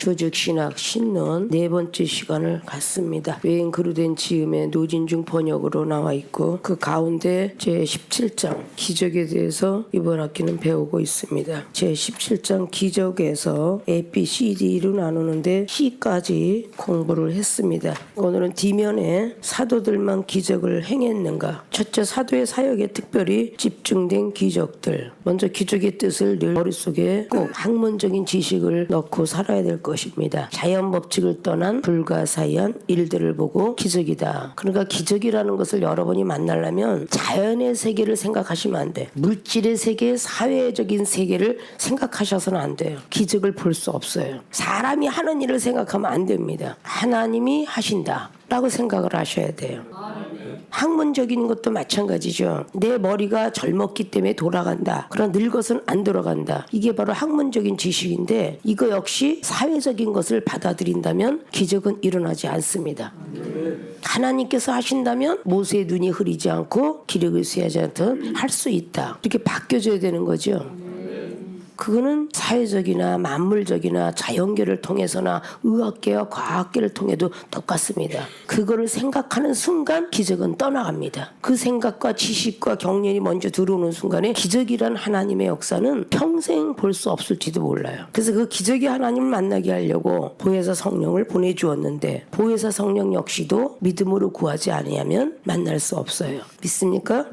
사도적 신학 신론 네 번째 시간을 갖습니다. 외인 그루된 지음의 노진중 번역으로 나와 있고 그 가운데 제17장 기적에 대해서 이번 학기는 배우고 있습니다. 제17장 기적에서 A, B, C, D로 나누는데 C까지 공부를 했습니다. 오늘은 D면에 사도들만 기적을 행했는가, 첫째 사도의 사역에 특별히 집중된 기적들. 먼저 기적의 뜻을 늘 머릿속에 꼭 학문적인 지식을 넣고 살아야 될 것입니다. 자연 법칙을 떠난 불가사의한 일들을 보고 기적이다. 그러니까 기적이라는 것을 여러분이 만나려면 자연의 세계를 생각하시면 안 돼. 물질의 세계, 사회적인 세계를 생각하셔서는 안 돼요. 기적을 볼 수 없어요. 사람이 하는 일을 생각하면 안 됩니다. 하나님이 하신다 라고 생각을 하셔야 돼요. 학문적인 것도 마찬가지죠. 내 머리가 젊었기 때문에 돌아간다. 그러나 늙어서는 안 돌아간다. 이게 바로 학문적인 지식인데 이거 역시 사회적인 것을 받아들인다면 기적은 일어나지 않습니다. 하나님께서 하신다면 모세의 눈이 흐리지 않고 기력을 쇠하지 않든 할 수 있다. 이렇게 바뀌어져야 되는 거죠. 그거는 사회적이나 만물적이나 자연계를 통해서나 의학계와 과학계를 통해도 똑같습니다. 그거를 생각하는 순간 기적은 떠나갑니다. 그 생각과 지식과 경륜이 먼저 들어오는 순간에 기적이란 하나님의 역사는 평생 볼 수 없을지도 몰라요. 그래서 그 기적의 하나님을 만나게 하려고 보혜사 성령을 보내주었는데 보혜사 성령 역시도 믿음으로 구하지 아니하면 만날 수 없어요. 믿습니까?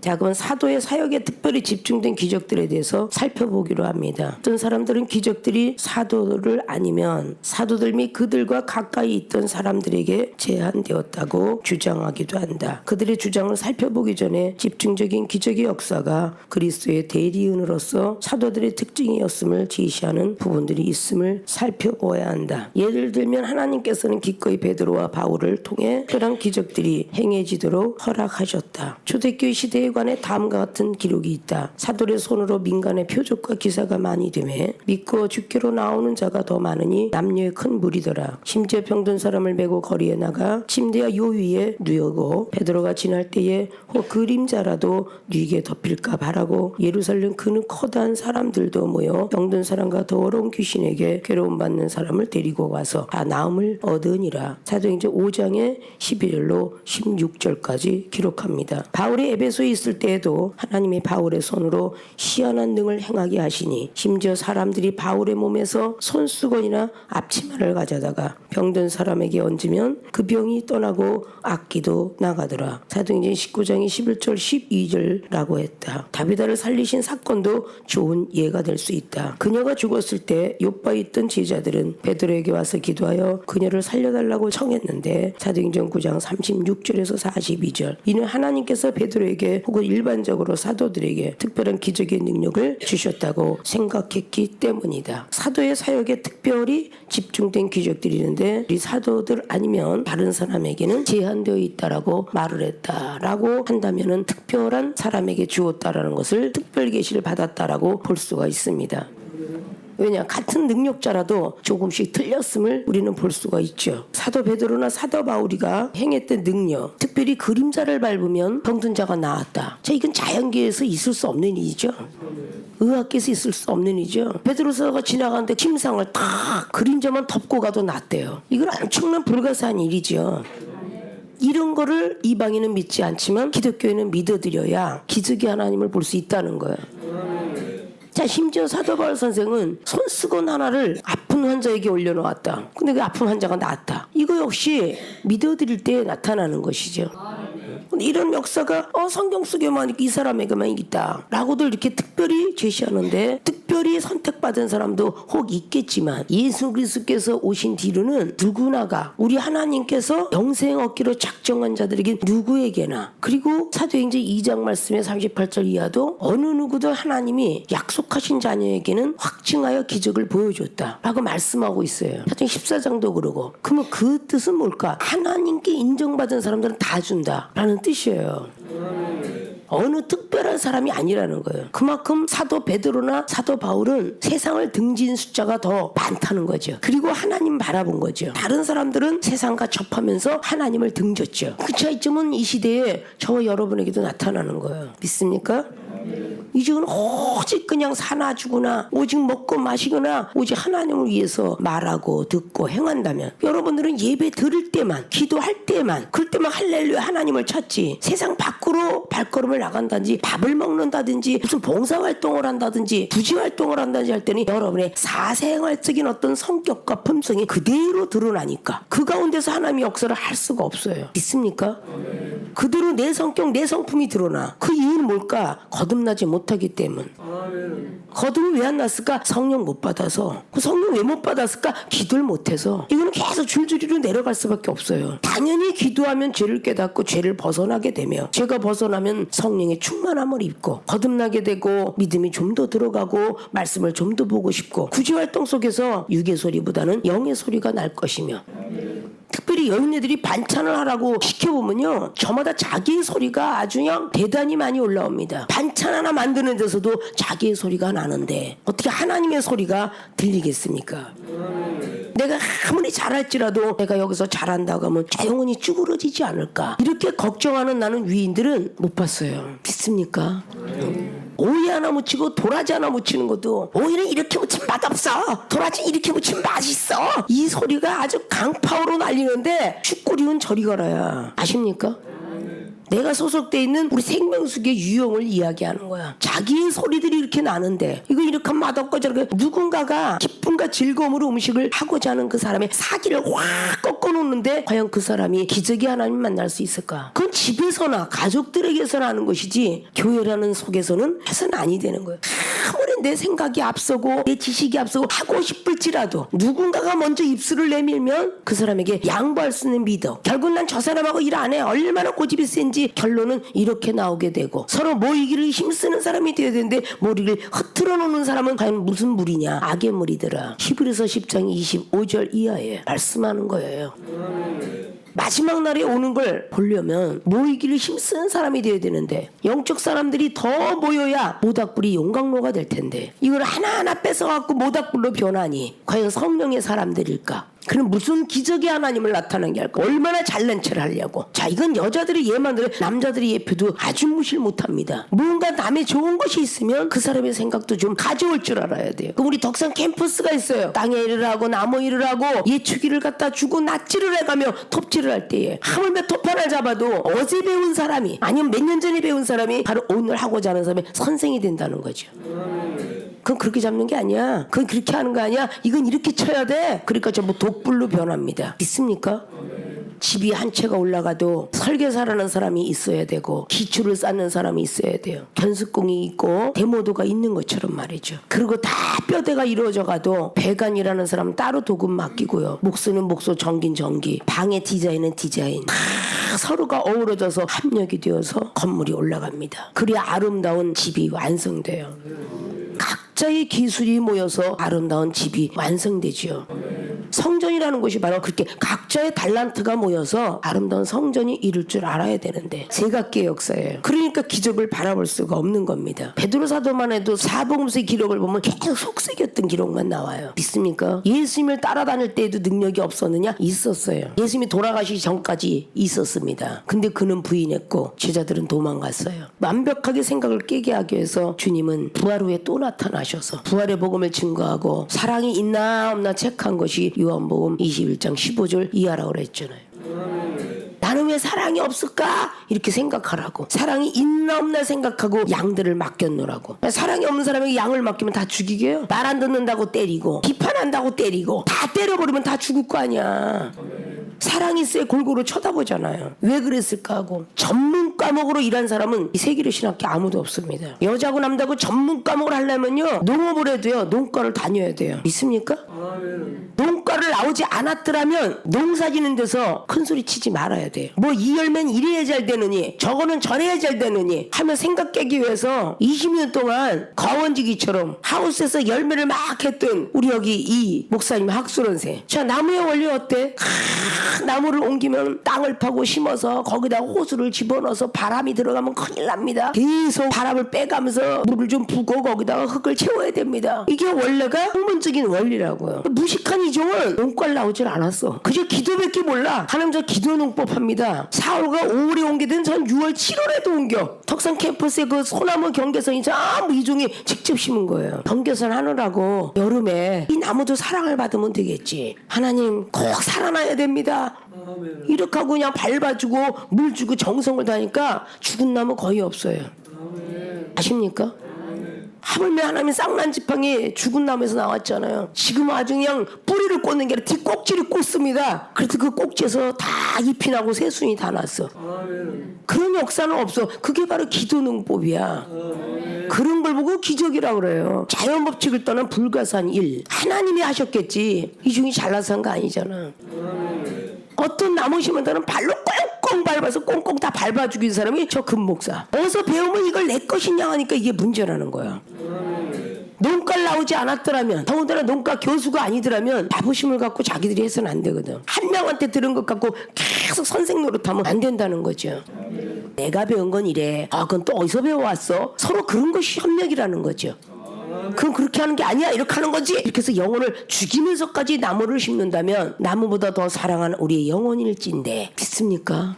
자, 그럼 사도의 사역에 특별히 집중된 기적들에 대해서 살펴보기로 합니다. 어떤 사람들은 기적들이 사도를 아니면 사도들 및 그들과 가까이 있던 사람들에게 제한되었다고 주장하기도 한다. 그들의 주장을 살펴보기 전에 집중적인 기적의 역사가 그리스도의 대리인으로서 사도들의 특징이었음을 제시하는 부분들이 있음을 살펴보아야 한다. 예를 들면 하나님께서는 기꺼이 베드로와 바울을 통해 그런 기적들이 행해지도록 허락하셨다. 초대교회 시대에 관해 다음과 같은 기록이 있다. 사도의 손으로 민간의 표적과 기사가 많이 되매 믿고 주께로 나오는 자가 더 많으니 남녀의 큰 무리더라. 심지어 병든 사람을 메고 거리에 나가 침대와 요 위에 누우고 베드로가 지날 때에 혹 그림자라도 뉘게 덮일까 바라고 예루살렘 그는 커다란 사람들도 모여 병든 사람과 더러운 귀신에게 괴로움 받는 사람을 데리고 와서 다 나음을 얻으니라. 사도행전 5장의 11절로 16절까지 기록합니다. 바울이 에베소에 있을 때에도 하나님이 바울의 손으로 희한한 능을 행하게 하시니 심지어 사람들이 바울의 몸에서 손수건이나 앞치마를 가져다가 병든 사람에게 얹으면 그 병이 떠나고 악기도 나가더라. 사도행전 19장의 11절 12절라고 했다. 다비다를 살리신 사건도 좋은 예가 될 수 있다. 그녀가 죽었을 때 요바에 있던 제자들은 베드로에게 와서 기도하여 그녀를 살려달라고 청했는데 사도행전 9장 36절에서 42절 이는 하나님께서 베드로에게 혹은 일반적으로 사도들에게 특별한 기적의 능력을 주셨다고 생각했기 때문이다. 사도의 사역에 특별히 집중된 기적들이 있는데 이 사도들 아니면 다른 사람에게는 제한되어 있다라고 말을 했다라고 한다면은 특별한 사람에게 주었다라는 것을 특별 계시를 받았다라고 볼 수가 있습니다. 왜냐? 같은 능력자라도 조금씩 틀렸음을 우리는 볼 수가 있죠. 사도 베드로나 사도 바울이가 행했던 능력, 특별히 그림자를 밟으면 병든 자가 나았다. 자, 이건 자연계에서 있을 수 없는 일이죠. 의학계에서 있을 수 없는 일이죠. 베드로서가 지나가는데 침상을 딱 그림자만 덮고 가도 낫대요. 이건 엄청난 불가사한 일이죠. 이런 거를 이방인은 믿지 않지만 기독교인은 믿어드려야 기적의 하나님을 볼 수 있다는 거예요. 자, 심지어 사도 바울 선생은 손수건 하나를 아픈 환자에게 올려놓았다. 근데 그 아픈 환자가 나았다. 이거 역시 믿어드릴 때 나타나는 것이죠. 이런 역사가 성경 속에만 이 사람에게만 있다 라고도 이렇게 특별히 제시하는데 특별히 선택받은 사람도 혹 있겠지만 예수 그리스도께서 오신 뒤로는 누구나가 우리 하나님께서 영생 얻기로 작정한 자들에게 누구에게나 그리고 사도행전 2장 말씀의 38절 이하도 어느 누구도 하나님이 약속하신 자녀에게는 확증하여 기적을 보여줬다 라고 말씀하고 있어요. 사도행전 14장도 그러고. 그러면 그 뜻은 뭘까? 하나님께 인정받은 사람들은 다 준다 라는 뜻이에요. 어느 특별한 사람이 아니라는 거예요. 그만큼 사도 베드로나 사도 바울은 세상을 등진 숫자가 더 많다는 거죠. 그리고 하나님 바라본 거죠. 다른 사람들은 세상과 접하면서 하나님을 등졌죠. 그 차이점은 이 시대에 저와 여러분에게도 나타나는 거예요. 믿습니까? 이제는 오직 그냥 사나 죽으나 오직 먹고 마시거나 오직 하나님을 위해서 말하고 듣고 행한다면 여러분들은 예배 드릴 때만 기도할 때만 그럴 때만 할렐루야 하나님을 찾지 세상 밖으로 발걸음을 나간다든지 밥을 먹는다든지 무슨 봉사활동을 한다든지 부지활동을 한다든지 할 때는 여러분의 사생활적인 어떤 성격과 품성이 그대로 드러나니까 그 가운데서 하나님의 역사를 할 수가 없어요. 믿습니까? 그대로 내 성격 내 성품이 드러나. 그 이유는 뭘까? 거듭나지 못하기 때문. 거듭이 왜 안 났을까? 성령 못 받아서. 그 성령 왜 못 받았을까? 기도를 못해서. 이거는 계속 줄줄이로 내려갈 수밖에 없어요. 당연히 기도하면 죄를 깨닫고 죄를 벗어나게 되며 죄가 벗어나면 성령의 충만함을 입고 거듭나게 되고 믿음이 좀 더 들어가고 말씀을 좀 더 보고 싶고 구제활동 속에서 육의 소리보다는 영의 소리가 날 것이며 특별히 여인네들이 반찬을 하라고 시켜보면요 저마다 자기의 소리가 아주 그냥 대단히 많이 올라옵니다. 반찬 하나 만드는 데서도 자기의 소리가 나는데 어떻게 하나님의 소리가 들리겠습니까? 내가 아무리 잘할지라도 내가 여기서 잘한다고 하면 저 영혼이 쭈그러지지 않을까 이렇게 걱정하는 나는 위인들은 못 봤어요. 믿습니까? 오이 하나 묻히고 도라지 하나 묻히는 것도 오이는 이렇게 묻히면 맛없어 도라지 이렇게 묻히면 맛있어 이 소리가 아주 강파오로 날리는데 축구리운 저리 가라야 아십니까? 내가 소속돼 있는 우리 생명수의 유형을 이야기하는 거야. 자기의 소리들이 이렇게 나는데 이거 이렇게 하면 맛없고 저렇게 누군가가 기쁨과 즐거움으로 음식을 하고자 하는 그 사람의 사기를 확 꺾어놓는데 과연 그 사람이 기적의 하나님 만날 수 있을까? 그건 집에서나 가족들에게서나 하는 것이지 교회라는 속에서는 해서는 아니 되는 거예요. 아무리 내 생각이 앞서고 내 지식이 앞서고 하고 싶을지라도 누군가가 먼저 입술을 내밀면 그 사람에게 양보할 수 있는 믿어. 결국 난 저 사람하고 일 안 해. 얼마나 고집이 센지 결론은 이렇게 나오게 되고 서로 모이기를 힘쓰는 사람이 되어야 되는데 모리를 흐트러 놓는 사람은 과연 무슨 물이냐? 악의 물이더라. 히브리서 10장 25절 이하에 말씀하는 거예요. 마지막 날에 오는 걸 보려면 모이기를 힘쓰는 사람이 되어야 되는데 영적 사람들이 더 모여야 모닥불이 용광로가 될 텐데 이걸 하나하나 뺏어갖고 모닥불로 변하니 과연 성령의 사람들일까? 그럼 무슨 기적의 하나님을 나타나게 할까? 얼마나 잘난 체를 하려고. 자, 이건 여자들이 예만 들어 남자들이 예표도 아주 무시를 못합니다. 뭔가 남의 좋은 것이 있으면 그 사람의 생각도 좀 가져올 줄 알아야 돼요. 그럼 우리 덕산 캠퍼스가 있어요. 땅에 일을 하고 나무 일을 하고 예초기를 갖다 주고 낫지를 해가며 톱질을 할 때에 하물며 톱 하나 잡아도 어제 배운 사람이 아니면 몇 년 전에 배운 사람이 바로 오늘 하고자 하는 사람이 선생이 된다는 거죠. 그건 그렇게 잡는 게 아니야. 그건 그렇게 하는 거 아니야. 이건 이렇게 쳐야 돼. 그러니까 전부 독불로 변합니다. 믿습니까? 집이 한 채가 올라가도 설계사라는 사람이 있어야 되고 기초를 쌓는 사람이 있어야 돼요. 견습공이 있고 데모도가 있는 것처럼 말이죠. 그리고 다 뼈대가 이루어져 가도 배관이라는 사람은 따로 도금 맡기고요. 목수는 목수, 전기는 전기, 방의 디자인은 디자인. 다 서로가 어우러져서 합력이 되어서 건물이 올라갑니다. 그래야 아름다운 집이 완성돼요. 각자의 기술이 모여서 아름다운 집이 완성되지요. 성전이라는 것이 바로 그렇게 각자의 달란트가 모여서 아름다운 성전이 이룰 줄 알아야 되는데 제각기의 역사예요. 그러니까 기적을 바라볼 수가 없는 겁니다. 베드로 사도만 해도 사복음서의 기록을 보면 계속 속삭였던 기록만 나와요. 믿습니까? 예수님을 따라다닐 때에도 능력이 없었느냐? 있었어요. 예수님이 돌아가시기 전까지 있었습니다. 근데 그는 부인했고 제자들은 도망갔어요. 완벽하게 생각을 깨게 하기 위해서 주님은 부활 후에 또 나타나셔서 부활의 복음을 증거하고 사랑이 있나 없나 체크한 것이 요한복음 21장 15절 이하라고 그랬잖아요. 나는 왜 사랑이 없을까? 이렇게 생각하라고. 사랑이 있나 없나 생각하고 양들을 맡겨놓으라고. 사랑이 없는 사람에게 양을 맡기면 다 죽이게요. 말 안 듣는다고 때리고 비판한다고 때리고 다 때려버리면 다 죽을 거 아니야. 사랑이 있어야 골고루 쳐다보잖아요. 왜 그랬을까 하고. 전문 과목으로 일한 사람은 이 세계를 신학교 아무도 없습니다. 여자고 남자고 전문 과목을 하려면요 농업을 해도요 농과를 다녀야 돼요. 믿습니까? 농과를 나오지 않았더라면 농사 지는 데서 큰 소리 치지 말아야 돼요. 뭐 이 열매는 이래야 잘 되느니 저거는 저래야 잘 되느니 하면 생각 깨기 위해서 20년 동안 거원지기처럼 하우스에서 열매를 막 했던 우리 여기 이 목사님 학술원생. 자, 나무의 원리 어때? 나무를 옮기면 땅을 파고 심어서 거기다 호수를 집어넣어서 바람이 들어가면 큰일 납니다. 계속 바람을 빼가면서 물을 좀 부고 거기다가 흙을 채워야 됩니다. 이게 원래가 학문적인 원리라고요. 무식한 이종을 사도들은 농과를 나오질 않았어. 그저 기도밖에 몰라. 하나님 저 기도 농법합니다. 사울과 5월에 옮게 된 전 6월 7월에도 옮겨. 덕산 캠퍼스에 그 소나무 경계선이 전부 이종이 직접 심은 거예요. 경계선 하느라고 여름에 이 나무도 사랑을 받으면 되겠지. 하나님 꼭 살아나야 됩니다. 이렇게 하고 그냥 밟아주고 물 주고 정성을 다니까 죽은 나무 거의 없어요. 아십니까? 하물며 하나님 쌍난 지팡이 죽은 나무에서 나왔잖아요. 지금 아주 그냥 뿌리를 꽂는 게 아니라 뒷꼭지를 꽂습니다. 그래서 그 꼭지에서 다 잎이 나고 새순이 다 났어. 그런 역사는 없어. 그게 바로 기도 능법이야. 그런 걸 보고 기적이라고 그래요. 자연 법칙을 떠난 불가산 일. 하나님이 하셨겠지. 이 중이 잘나서 한 거 아니잖아. 어떤 나무 심은 데는 발로 꽁꽁 밟아서 꽁꽁 다 밟아 죽인 사람이 저 금목사. 어디서 배우면 이걸 내 것이냐 하니까 이게 문제라는 거야. 농가를 나오지 않았더라면, 더군다나 농가 교수가 아니더라면 자부심을 갖고 자기들이 해서는 안 되거든. 한 명한테 들은 것 갖고 계속 선생 노릇하면 안 된다는 거죠. 내가 배운 건 이래. 그건 또 어디서 배워왔어? 서로 그런 것이 협력이라는 거죠. 그럼 그렇게 하는 게 아니야, 이렇게 하는 거지. 이렇게 해서 영혼을 죽이면서까지 나무를 심는다면 나무보다 더 사랑하는 우리의 영혼일진데 믿습니까?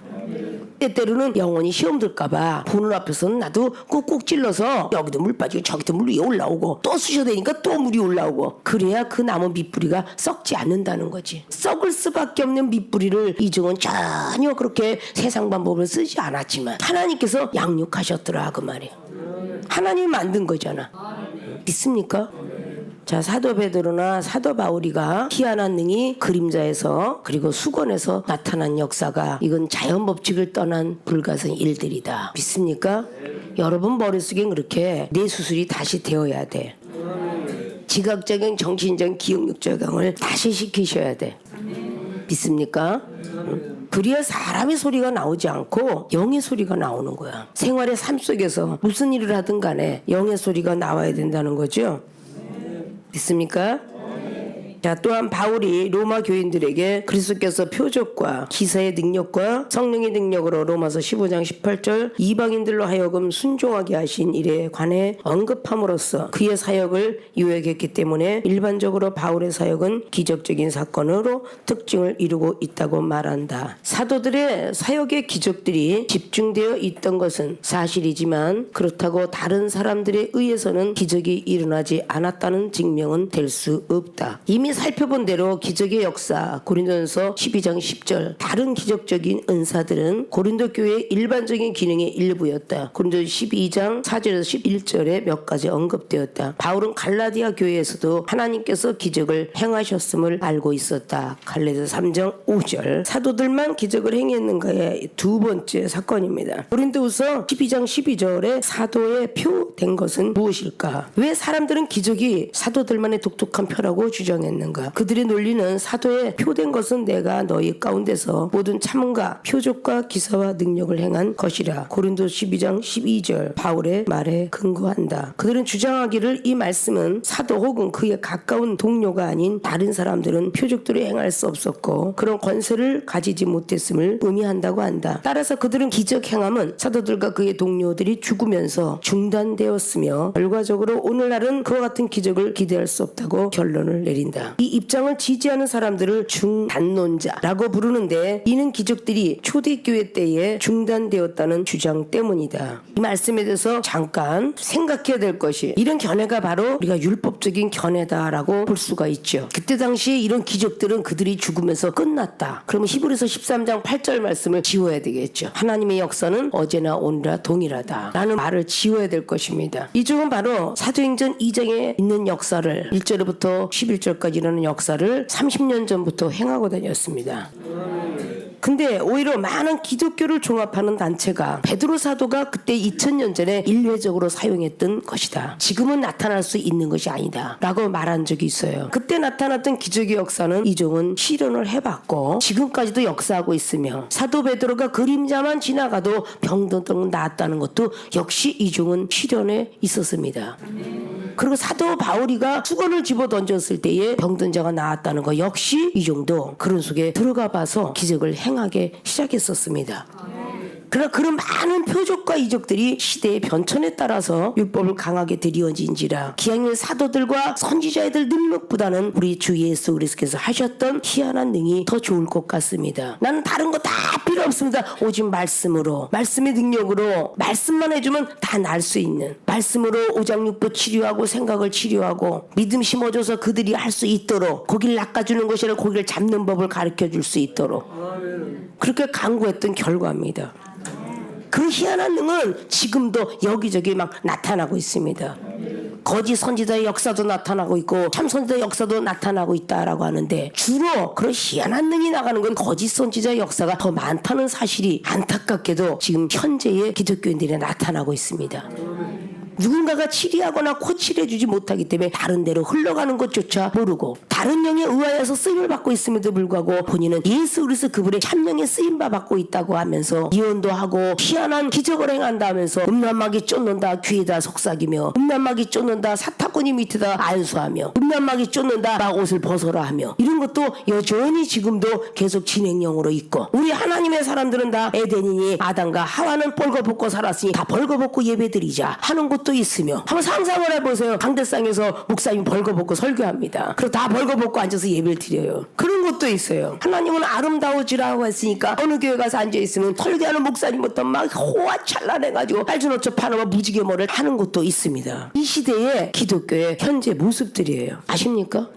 때때로는 영혼이 시험 들까봐 보는 앞에서는 나도 꾹꾹 찔러서 여기도 물 빠지고 저기도 물 위에 올라오고 또 쑤셔대니까 또 물이 올라오고, 그래야 그 나무 밑뿌리가 썩지 않는다는 거지. 썩을 수밖에 없는 밑뿌리를 이종은 전혀 그렇게 세상 방법을 쓰지 않았지만 하나님께서 양육하셨더라 그 말이에요. 하나님이 만든 거잖아. 믿습니까? 자, 사도 베드로나 사도 바울이가 희한한 능이 그림자에서 그리고 수건에서 나타난 역사가, 이건 자연 법칙을 떠난 불가산 일들이다. 믿습니까? 여러분 머릿속엔 그렇게 뇌 수술이 다시 되어야 돼. 지각작용, 정신적, 기억력 저강을 다시 시키셔야 돼. 믿습니까? 그래야 사람의 소리가 나오지 않고 영의 소리가 나오는 거야. 생활의 삶 속에서 무슨 일을 하든 간에 영의 소리가 나와야 된다는 거죠. 믿습니까? 자, 또한 바울이 로마 교인들에게 그리스도께서 표적과 기사의 능력과 성령의 능력으로 로마서 15장 18절 이방인들로 하여금 순종하게 하신 일에 관해 언급함으로써 그의 사역을 요약했기 때문에 일반적으로 바울의 사역은 기적적인 사건으로 특징을 이루고 있다고 말한다. 사도들의 사역의 기적들이 집중되어 있던 것은 사실이지만 그렇다고 다른 사람들에 의해서는 기적이 일어나지 않았다는 증명은 될 수 없다. 이미 살펴본 대로 기적의 역사 고린도전서 12장 10절 다른 기적적인 은사들은 고린도 교회의 일반적인 기능의 일부였다. 고린도전 12장 4절에서 11절에 몇 가지 언급되었다. 바울은 갈라디아 교회에서도 하나님께서 기적을 행하셨음을 알고 있었다. 갈라디아서 3장 5절 사도들만 기적을 행했는가의 두 번째 사건입니다. 고린도후서 12장 12절에 사도의 표 된 것은 무엇일까? 왜 사람들은 기적이 사도들만의 독특한 표라고 주장했는가? 그들의 논리는 사도의 표된 것은 내가 너희 가운데서 모든 참음과 표적과 기사와 능력을 행한 것이라. 고린도 12장 12절 바울의 말에 근거한다. 그들은 주장하기를 이 말씀은 사도 혹은 그의 가까운 동료가 아닌 다른 사람들은 표적들을 행할 수 없었고 그런 권세를 가지지 못했음을 의미한다고 한다. 따라서 그들은 기적 행함은 사도들과 그의 동료들이 죽으면서 중단되었으며 결과적으로 오늘날은 그와 같은 기적을 기대할 수 없다고 결론을 내린다. 이 입장을 지지하는 사람들을 중단론자라고 부르는데 이는 기적들이 초대교회 때에 중단되었다는 주장 때문이다. 이 말씀에 대해서 잠깐 생각해야 될 것이, 이런 견해가 바로 우리가 율법적인 견해다라고 볼 수가 있죠. 그때 당시에 이런 기적들은 그들이 죽으면서 끝났다. 그러면 히브리서 13장 8절 말씀을 지워야 되겠죠. 하나님의 역사는 어제나 오늘나 동일하다 라는 말을 지워야 될 것입니다. 이쪽은 바로 사도행전 2장에 있는 역사를 1절부터 11절까지 이르는 역사를 30년 전부터 행하고 다녔습니다. 근데 오히려 많은 기독교를 종합하는 단체가 베드로 사도가 그때 2000년 전에 일회적으로 사용했던 것이다. 지금은 나타날 수 있는 것이 아니다 라고 말한 적이 있어요. 그때 나타났던 기적의 역사는 이종은 실현을 해봤고 지금까지도 역사하고 있으며, 사도 베드로가 그림자만 지나가도 병든 나았다는 것도 역시 이종은 실현에 있었습니다. 그리고 사도 바울이가 수건을 집어 던졌을 때에 병든 자가 나았다는 것 역시 이 정도 그런 속에 들어가 봐서 기적을 행하게 시작했었습니다. 그러나 그런 많은 표적과 이적들이 시대의 변천에 따라서 율법을 강하게 들이어진지라 기왕의 사도들과 선지자애들 능력보다는 우리 주 예수 그리스도께서 하셨던 희한한 능이 더 좋을 것 같습니다. 나는 다른 거 다 필요 없습니다. 오직 말씀으로, 말씀의 능력으로 말씀만 해주면 다 날 수 있는, 말씀으로 오장육부 치료하고 생각을 치료하고 믿음 심어줘서 그들이 할 수 있도록, 고기를 낚아주는 것이 아니라 고기를 잡는 법을 가르쳐줄 수 있도록 그렇게 강구했던 결과입니다. 그 희한한 능은 지금도 여기저기 막 나타나고 있습니다. 거짓 선지자의 역사도 나타나고 있고 참 선지자의 역사도 나타나고 있다라고 하는데, 주로 그런 희한한 능이 나가는 건 거짓 선지자의 역사가 더 많다는 사실이 안타깝게도 지금 현재의 기독교인들이 나타나고 있습니다. 누군가가 치리하거나 코치해주지 못하기 때문에 다른 데로 흘러가는 것조차 모르고 다른 영에 의하여서 쓰임을 받고 있음에도 불구하고 본인은 예수 그리스도 그분의 참령의 쓰임바 받고 있다고 하면서 예언도 하고 희한한 기적을 행한다 하면서 음란마귀 쫓는다 귀에다 속삭이며, 음란마귀 쫓는다 사타구니 밑에다 안수하며, 음란마귀 쫓는다 막 옷을 벗어라 하며, 이런 것도 여전히 지금도 계속 진행형으로 있고, 우리 하나님의 사람들은 다 에덴이니 아담과 하와는 벌거벗고 살았으니 다 벌거벗고 예배드리자 하는 것도 있으며, 한번 상상을 해보세요. 강대상에서 목사님 벌거벗고 설교합니다. 그리고 다 벌거벗고 앉아서 예배를 드려요. 그런 것도 있어요. 하나님은 아름다워지라고 했으니까 어느 교회 가서 앉아있으면 설교하는 목사님부터 막 호화찬란해가지고 빨주노초 파노마 무지개 머리를 하는 것도 있습니다. 이 시대의 기독교의 현재 모습들이에요. 아십니까?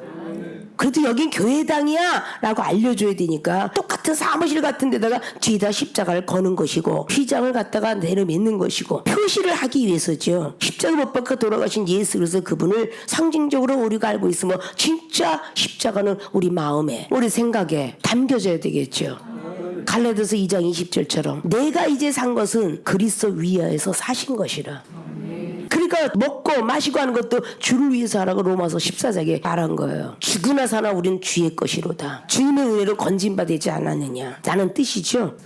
그래도 여긴 교회당이야 라고 알려줘야 되니까 똑같은 사무실 같은 데다가 뒤에다 십자가를 거는 것이고 휘장을 갖다가 내려놓는 것이고 표시를 하기 위해서죠. 십자가 못 박아 돌아가신 예수 그리스도 그분을 상징적으로 우리가 알고 있으면 진짜 십자가는 우리 마음에, 우리 생각에 담겨져야 되겠죠. 갈라디아서 2장 20절처럼 내가 이제 산 것은 그리스도 위하여서 사신 것이라. 그러니까 먹고 마시고 하는 것도 주를 위해서 하라고 로마서 14장에 말한 거예요. 죽으나 사나 우리는 주의 것이로다. 주님의 은혜로 건진받지 않았느냐 라는 뜻이죠.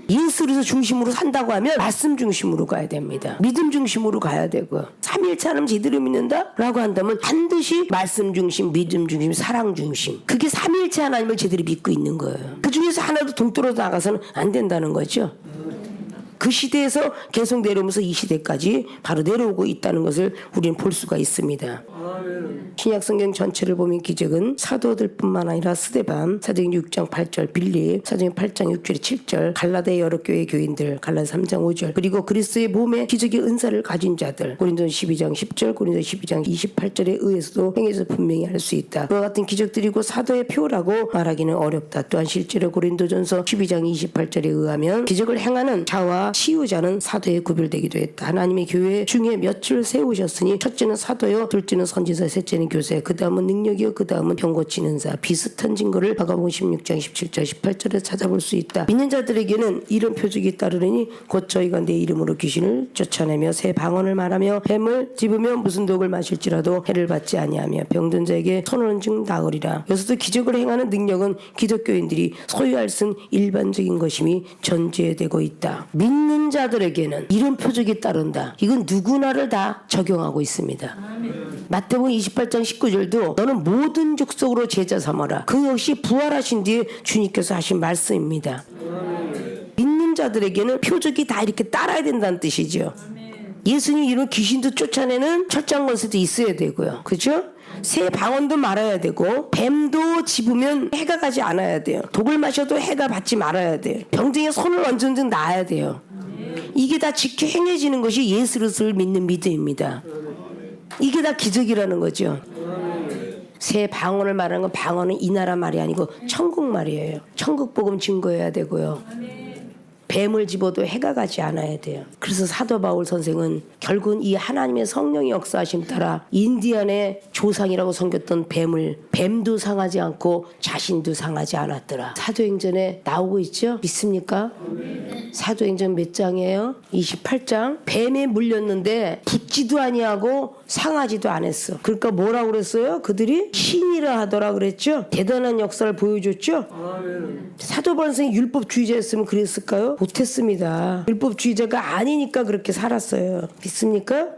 예수 그리스도 중심으로 산다고 하면 말씀 중심으로 가야 됩니다. 믿음 중심으로 가야 되고, 삼일체 하나님 제대로 믿는다 라고 한다면 반드시 말씀 중심, 믿음 중심, 사랑 중심, 그게 삼일체 하나님을 제대로 믿고 있는 거예요. 그 중에서 하나도 동떨어져 나가서는 안 된다는 거죠. 그 시대에서 계속 내려오면서 이 시대까지 바로 내려오고 있다는 것을 우리는 볼 수가 있습니다. 신약성경 전체를 보면 기적은 사도들뿐만 아니라 스데반, 사도행 6장 8절, 빌립, 사도행 8장 6절에 7절, 갈라디아 여러 교회 교인들, 갈라디아 3장 5절, 그리고 그리스도의 몸에 기적의 은사를 가진 자들, 고린도전 12장 10절, 고린도전 12장 28절에 의해서도 행해서 분명히 알 수 있다. 그와 같은 기적들이고 사도의 표라고 말하기는 어렵다. 또한 실제로 고린도전서 12장 28절에 의하면 기적을 행하는 자와 치유자는 사도에 구별되기도 했다. 하나님의 교회 중에 몇을 세우셨으니 첫째는 사도요, 둘째는 선지자, 셋째는 교세, 그 다음은 능력이요, 그 다음은 병 고치는 자. 비슷한 증거를 마가복음 16장 17절 18절에 찾아볼 수 있다. 믿는 자들에게는 이런 표적이 따르니 곧 저희가 내 이름으로 귀신을 쫓아내며 새 방언을 말하며 뱀을 집으며 무슨 독을 마실지라도 해를 받지 아니하며 병든 자에게 손을 얹은 나으리라. 여기서도 기적을 행하는 능력은 기독교인들이 소유할 수 있는 일반적인 것임이 전제되고 있다. 믿는 자들에게는 이런 표적이 따른다. 이건 누구나를 다 적용하고 있습니다. 마태복음 28장 19절도 너는 모든 족속으로 제자 삼아라. 그 역시 부활하신 뒤에 주님께서 하신 말씀입니다. 믿는 자들에게는 표적이 다 이렇게 따라야 된다는 뜻이죠. 예수님 이런 귀신도 쫓아내는 철장 권세도 있어야 되고요. 그죠? 새 방언도 말아야 되고, 뱀도 집으면 해가 가지 않아야 돼요. 독을 마셔도 해가 받지 말아야 돼요. 병등에 손을 얹은 즉 나아야 돼요. 이게 다 지켜 행해지는 것이 예수 그리스도를 믿는 믿음입니다. 이게 다 기적이라는 거죠. 새 방언을 말하는 건, 방언은 이 나라 말이 아니고 천국 말이에요. 천국 복음 증거해야 되고요. 뱀을 집어도 해가 가지 않아야 돼요. 그래서 사도 바울 선생은 결국은 이 하나님의 성령의 역사하심 따라 인디안의 조상이라고 섬겼던 뱀도 상하지 않고 자신도 상하지 않았더라. 사도행전에 나오고 있죠? 믿습니까? 사도행전 몇 장이에요? 28장. 뱀에 물렸는데 붙지도 아니하고 상하지도 않았어. 그러니까 뭐라고 그랬어요? 그들이 신이라 하더라 그랬죠? 대단한 역사를 보여줬죠? 사도 바울 선생이 율법주의자였으면 그랬을까요? 못했습니다. 율법주의자가 아니니까 그렇게 살았어요. 믿습니까?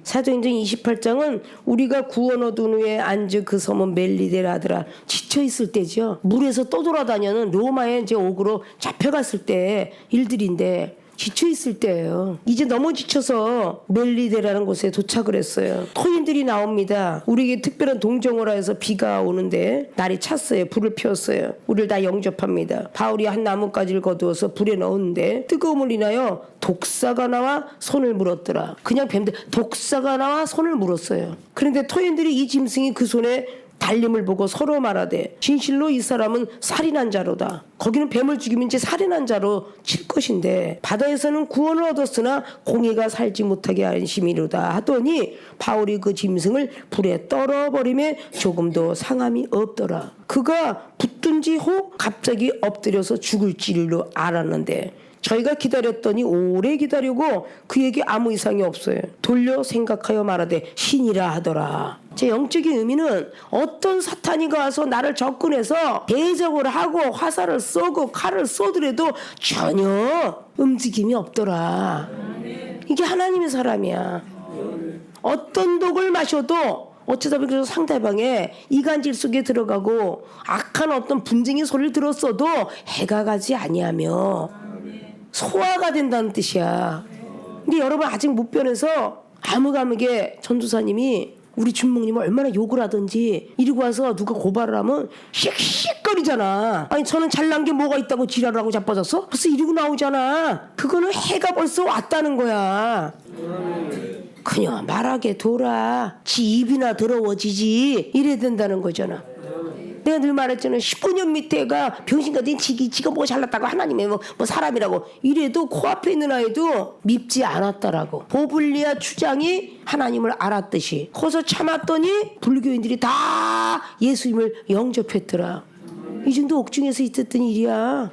사도행전 28장은 우리가 구원 얻은 후에 앉은 그 섬은 멜리데라 하더라. 지쳐있을 때죠. 물에서 떠돌아다녀는 로마에 이제 옥으로 잡혀갔을 때 일들인데 지쳐있을 때예요. 이제 너무 지쳐서 멜리데라는 곳에 도착을 했어요. 토인들이 나옵니다. 우리에게 특별한 동정을 하여서 비가 오는데 날이 찼어요. 불을 피웠어요. 우리를 다 영접합니다. 바울이 한 나뭇가지를 거두어서 불에 넣었는데 뜨거움을 인하여 독사가 나와 손을 물었더라. 그냥 뱀들 독사가 나와 손을 물었어요. 그런데 토인들이 이 짐승이 그 손에 달림을 보고 서로 말하되 진실로 이 사람은 살인한 자로다. 거기는 뱀을 죽이면 이제 살인한 자로 칠 것인데 바다에서는 구원을 얻었으나 공의가 살지 못하게 하는 심이로다 하더니 바울이 그 짐승을 불에 떨어버림에 조금도 상함이 없더라. 그가 붙든지 혹 갑자기 엎드려서 죽을 줄로 알았는데 저희가 기다렸더니 오래 기다리고 그에게 아무 이상이 없어요. 돌려 생각하여 말하되 신이라 하더라. 제 영적인 의미는 어떤 사탄이 가서 나를 접근해서 대적을 하고 화살을 쏘고 칼을 쏘더라도 전혀 움직임이 없더라. 이게 하나님의 사람이야. 어떤 독을 마셔도 어쩌다 보니까 상대방의 이간질 속에 들어가고 악한 어떤 분쟁의 소리를 들었어도 해가 가지 아니하며 소화가 된다는 뜻이야. 근데 여러분 아직 못 변해서 아무게 전도사님이 우리 준목님을 얼마나 욕을 하든지 이리고 와서 누가 고발을 하면 씩씩거리잖아. 아니 저는 잘난 게 뭐가 있다고 지랄을 하고 자빠졌어? 벌써 이리고 나오잖아. 그거는 해가 벌써 왔다는 거야. 그냥 말하게 둬라. 지 입이나 더러워지지 이래야 된다는 거잖아. 내가 늘 말했잖아. 15년 밑에가 병신같은 지가 뭐 잘났다고 하나님의 뭐 사람이라고 이래도 코앞에 있는 아이도 밉지 않았다라고. 보블리아 추장이 하나님을 알았듯이 거기서 참았더니 불교인들이 다 예수님을 영접했더라. 이 정도 옥중에서 있었던 일이야.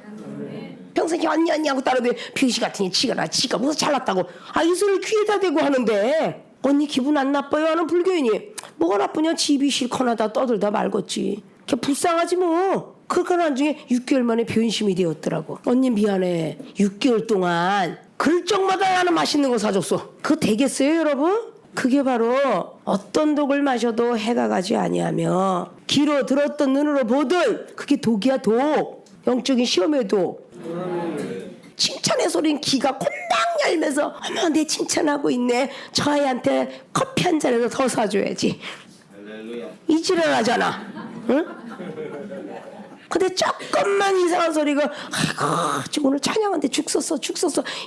평생 언니 하고 따라도 병신 같으니 지가 무슨 잘났다고 이 소리를 귀에다 대고 하는데 언니 기분 안 나빠요 하는 불교인이 뭐가 나쁘냐 집이 싫거나 다 떠들다 말겠지. 그냥 불쌍하지 뭐. 그러니까 나중에 6개월 만에 변심이 되었더라고. 언니 미안해. 6개월 동안 글적마다 하나 맛있는 거 사줬어. 그거 되겠어요 여러분? 그게 바로 어떤 독을 마셔도 해가 가지 아니하며 귀로 들었던 눈으로 보든 그게 독이야 독. 영적인 시험에도 칭찬의 소리는 귀가 곤방 열면서 어머 내 칭찬하고 있네. 저 아이한테 커피 한 잔이라도 더 사줘야지. 이 지랄 하잖아. 응? 근데 조금만 이상한 소리가 아이고 오늘 찬양한테 죽 썼어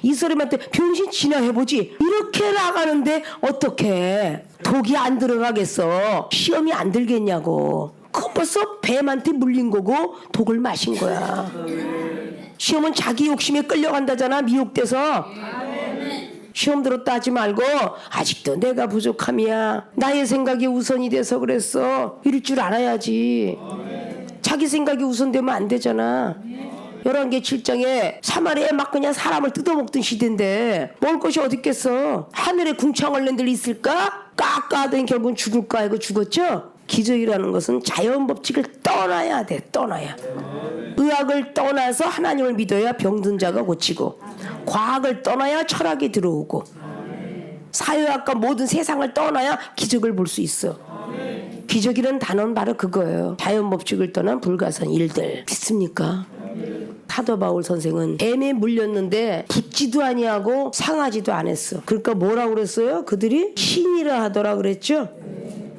이 소리만 때 병신 진화해보지 이렇게 나가는데 어떻게 독이 안 들어가겠어. 시험이 안 들겠냐고. 그건 벌써 뱀한테 물린 거고 독을 마신 거야. 시험은 자기 욕심에 끌려간다잖아. 미혹돼서. 시험 들었다 하지 말고 아직도 내가 부족함이야. 나의 생각이 우선이 돼서 그랬어. 이럴 줄 알아야지. 자기 생각이 우선되면 안 되잖아. 11개 7장에 사마리아에 막 그냥 사람을 뜯어먹던 시대인데 먹을 것이 어디 있겠어. 하늘에 궁창 얼랜들 있을까? 까까하더니 결국은 죽을까 하고 죽었죠. 기적이라는 것은 자연 법칙을 떠나야 돼. 떠나야. 의학을 떠나서 하나님을 믿어야 병든 자가 고치고 과학을 떠나야 철학이 들어오고 사회학과 모든 세상을 떠나야 기적을 볼 수 있어. 기적이라는 단어는 바로 그거예요. 자연 법칙을 떠난 불가산 일들. 믿습니까? 사도 바울 선생은 뱀에 물렸는데 붙지도 아니하고 상하지도 않았어. 그러니까 뭐라고 그랬어요? 그들이 신이라 하더라 그랬죠.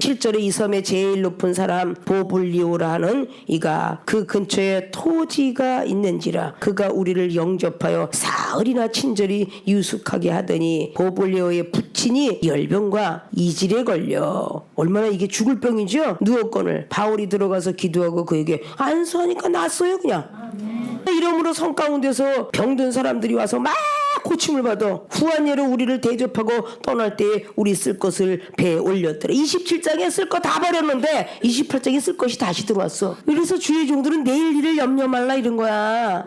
7절에 이 섬의 제일 높은 사람 보블리오라 하는 이가 그 근처에 토지가 있는지라 그가 우리를 영접하여 사흘이나 친절히 유숙하게 하더니 보블리오의 부친이 열병과 이질에 걸려 얼마나 이게 죽을 병이죠. 누웠거늘 바울이 들어가서 기도하고 그에게 안수하니까 낫어요 그냥. 이러므로 성 가운데서 병든 사람들이 와서 막 고침을 받아 후한예로 우리를 대접하고 떠날 때에 우리 쓸 것을 배에 올렸더라. 27장에 쓸 거 다 버렸는데 28장에 쓸 것이 다시 들어왔어. 그래서 주의 종들은 내일 일을 염려 말라 이런 거야.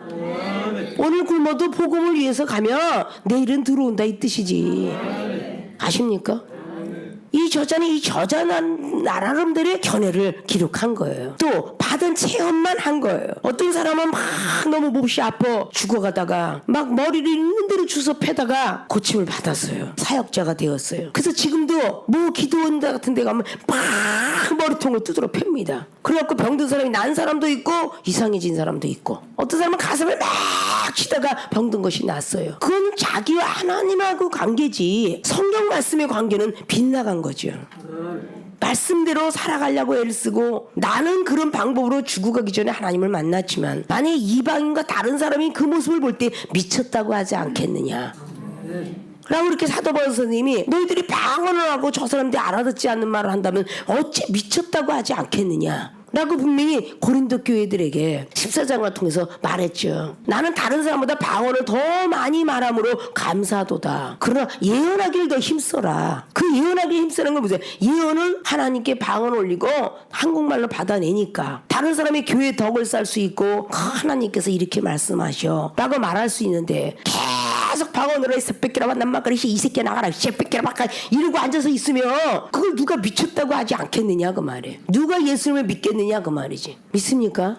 오늘 굶어도 복음을 위해서 가면 내일은 들어온다 이 뜻이지. 아십니까? 이 저자는 이 저자 나름대로의 견해를 기록한 거예요. 또 받은 체험만 한 거예요. 어떤 사람은 막 너무 몹시 아파 죽어가다가 막 머리를 있는 대로 주워 패다가 고침을 받았어요. 사역자가 되었어요. 그래서 지금도 뭐 기도원 같은 데 가면 막 머리통을 두드러 팹니다. 그래갖고 병든 사람이 난 사람도 있고 이상해진 사람도 있고, 어떤 사람은 가슴을 막 치다가 병든 것이 낫어요. 그건 자기와 하나님하고 관계지 성경 말씀의 관계는 빗나간 거죠. 말씀대로 살아가려고 애를 쓰고 나는 그런 방법으로 죽어가기 전에 하나님을 만났지만 만약에 이방인과 다른 사람이 그 모습을 볼 때 미쳤다고 하지 않겠느냐. 라고 이렇게 사도 바울 선생님이 너희들이 방언을 하고 저 사람들이 알아듣지 않는 말을 한다면 어째 미쳤다고 하지 않겠느냐 라고 분명히 고린도 교회들에게 14장을 통해서 말했죠. 나는 다른 사람보다 방언을 더 많이 말함으로 감사도다. 그러나 예언하기를 더 힘써라. 그 예언하기를 힘쓰는 건 보세요. 예언은 하나님께 방언 올리고 한국말로 받아내니까 다른 사람의 교회에 덕을 쌓을 수 있고 하나님께서 이렇게 말씀하셔 라고 말할 수 있는데 계속 방언으로 해서 뺏기라 만난 막가리 이 새끼 나가라 뺏기라 막가 이러고 앉아서 있으면 그걸 누가 미쳤다고 하지 않겠느냐 그 말이에요. 누가 예수님을 믿겠느냐 그 말이지. 믿습니까?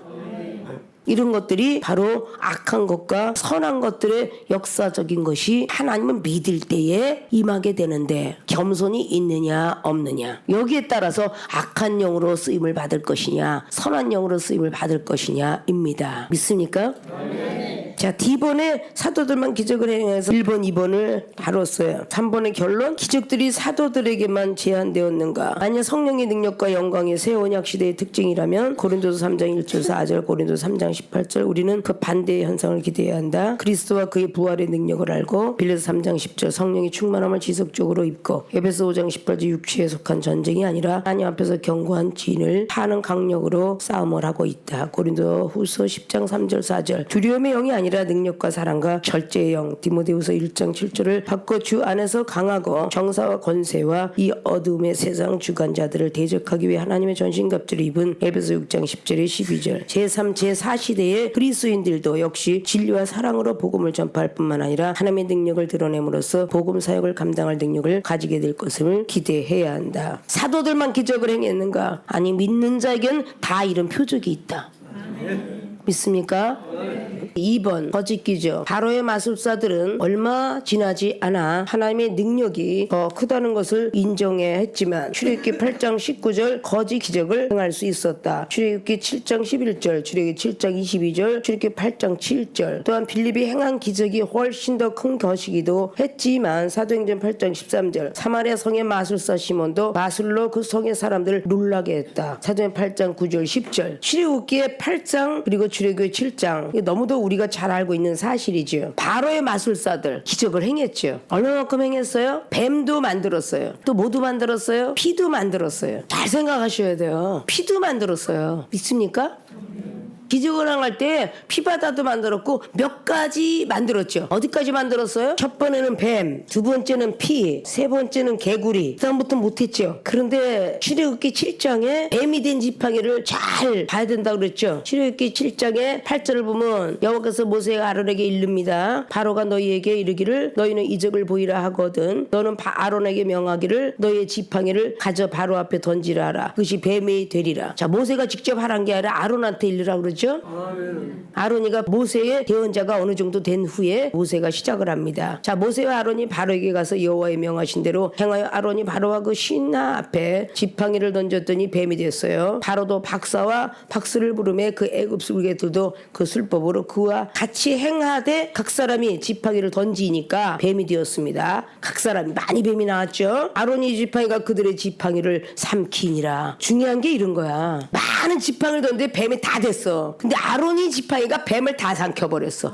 이런 것들이 바로 악한 것과 선한 것들의 역사적인 것이 하나님을 믿을 때에 임하게 되는데 겸손이 있느냐 없느냐, 여기에 따라서 악한 영으로 쓰임을 받을 것이냐 선한 영으로 쓰임을 받을 것이냐입니다. 믿습니까? 자, D번에 사도들만 기적을 행해서 1번, 2번을 다뤘어요. 3번의 결론, 기적들이 사도들에게만 제한되었는가? 아니야, 성령의 능력과 영광이 새 언약 시대의 특징이라면 고린도서 3장 1절 4절, 고린도서 3장 18절 우리는 그 반대의 현상을 기대해야 한다. 그리스도와 그의 부활의 능력을 알고 빌레서 3장 10절 성령의 충만함을 지속적으로 입고 에베소 5장 18절 육체에 속한 전쟁이 아니라 하나님 앞에서 견고한 진을 파는 강력으로 싸움을 하고 있다. 고린도 후서 10장 3절 4절 두려움의 영이 아니라 능력과 사랑과 절제의 영 디모데후서 1장 7절을 받고 주 안에서 강하고 정사와 권세와 이 어둠의 세상 주관자들을 대적하기 위해 하나님의 전신갑주를 입은 에베소 6장 10절에 12절 제3, 제4 시대의 그리스도인들도 역시 진리와 사랑으로 복음을 전파할 뿐만 아니라 하나님의 능력을 드러냄으로써 복음 사역을 감당할 능력을 가지게 될 것을 기대해야 한다. 사도들만 기적을 행했는가? 아니, 믿는 자에겐 다 이런 표적이 있다. 믿습니까? 2번 거짓 기적. 바로의 마술사들은 얼마 지나지 않아 하나님의 능력이 더 크다는 것을 인정해야 했지만 출애굽기 8장 19절 거짓 기적을 행할 수 있었다. 출애굽기 7장 11절, 출애굽기 7장 22절, 출애굽기 8장 7절. 또한 빌립이 행한 기적이 훨씬 더 큰 것이기도 했지만 사도행전 8장 13절 사마리아 성의 마술사 시몬도 마술로 그 성의 사람들을 놀라게 했다. 사도행전 8장 9절 10절. 출애굽기의 8장 그리고 출애굽기 7장 너무도 우리가 잘 알고 있는 사실이죠. 바로의 마술사들 기적을 행했죠. 얼마만큼 행했어요? 뱀도 만들었어요. 또 뭐도 만들었어요? 피도 만들었어요. 잘 생각하셔야 돼요. 피도 만들었어요. 믿습니까? 기적을 행할 때 피바다도 만들었고 몇 가지 만들었죠. 어디까지 만들었어요? 첫 번에는 뱀, 두 번째는 피, 세 번째는 개구리. 그다음부터 못했죠. 그런데 출애굽기 7장에 뱀이 된 지팡이를 잘 봐야 된다고 그랬죠. 출애굽기 7장에 8절을 보면 여호와께서 모세가 아론에게 이릅니다. 바로가 너희에게 이르기를 너희는 이적을 보이라 하거든 너는 아론에게 명하기를 너희의 지팡이를 가져 바로 앞에 던지라 하라. 그것이 뱀이 되리라. 자, 모세가 직접 하란 게 아니라 아론한테 이르라 그러죠. 아론이가 모세의 대언자가 어느 정도 된 후에 모세가 시작을 합니다. 자, 모세와 아론이 바로에게 가서 여호와의 명하신 대로 행하여 아론이 바로와 그 신하 앞에 지팡이를 던졌더니 뱀이 됐어요. 바로도 박사와 박수를 부르매 그 애굽 술개들도 그 술법으로 그와 같이 행하되 각 사람이 지팡이를 던지니까 뱀이 되었습니다. 각 사람이 많이 뱀이 나왔죠. 아론이 지팡이가 그들의 지팡이를 삼키니라. 중요한 게 이런 거야. 많은 지팡이를 던졌는데 뱀이 다 됐어. 근데 아론이 지팡이가 뱀을 다 삼켜버렸어.